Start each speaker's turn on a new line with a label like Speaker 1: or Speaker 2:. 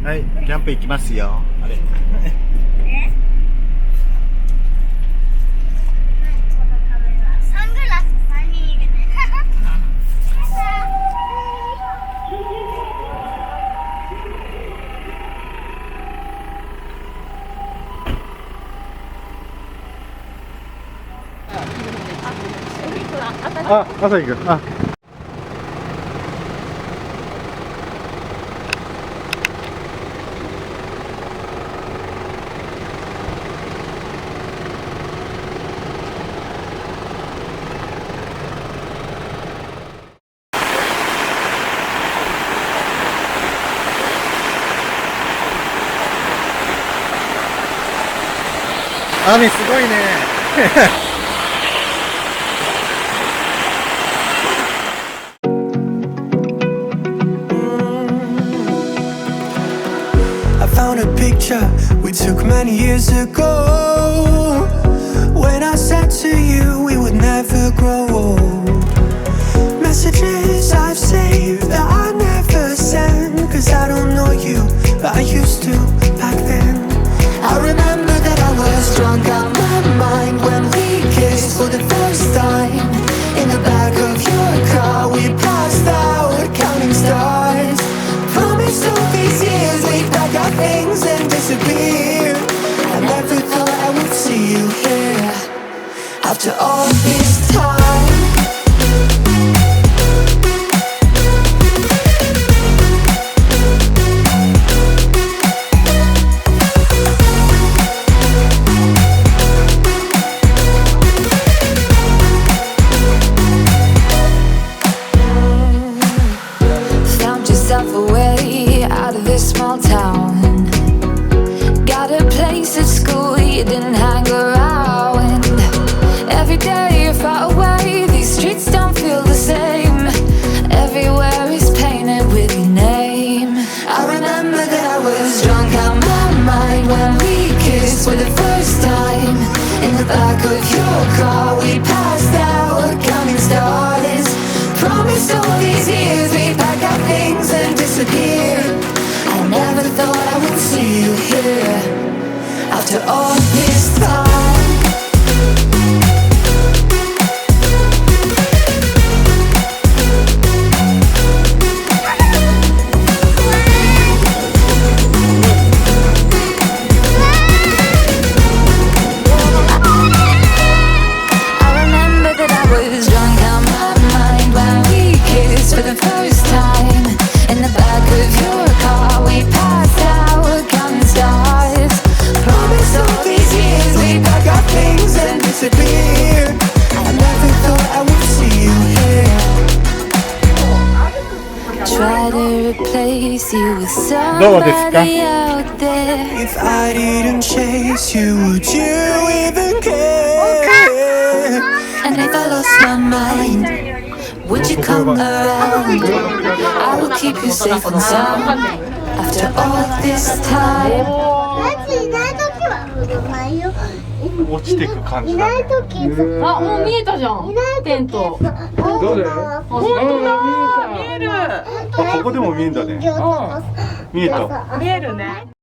Speaker 1: はい、キャンプ行きますよ。あれ
Speaker 2: サングラス3人いるね。
Speaker 1: あ、朝行く。あ。雨すごいね。
Speaker 3: I found a picture we took many years ago, when I said to you we would never grow old. Messages I've saved that I never sent, cause I don't know you, but I used to back then. I remember that I was drunk out my mind when we kissed for the first time. In the back of your car we passed out counting stars. Promised all these years we'd pack our things and disappear. I never thought I would see you here after all this time.
Speaker 4: Away out of this small town, got a place at school you didn't hang around. Every day you're far away, these streets don't feel the same. Everywhere is painted with your name. I remember that I was drunk out my mind when we kissed for the first time. In the back of your car we passed out counting stars. Promised all these years we'd pack our things and disappear. I never thought I would see you here after all this time. I remember that I was drunk out my mind when we kissed for the first time. In the back of your car we passed out counting stars. Promised all these years we'd pack our things and disappear. I never thought I would see you here. Try to replace you with somebody out there.
Speaker 3: If I didn't chase you, would you even care?
Speaker 4: And if I lost my mind, would you come around? I will keep you safe and sound after all this time.
Speaker 2: マジいないときは振る舞いよ。
Speaker 1: 落ちてく感じ
Speaker 2: い
Speaker 1: だね。
Speaker 2: ないとき。
Speaker 5: あ、もう見えたじゃん。
Speaker 2: いないとき。
Speaker 5: テント。
Speaker 1: どれ？
Speaker 5: 本当だ。見える。
Speaker 1: あ、ここでも見えんだね。見えた。
Speaker 5: 見えるね。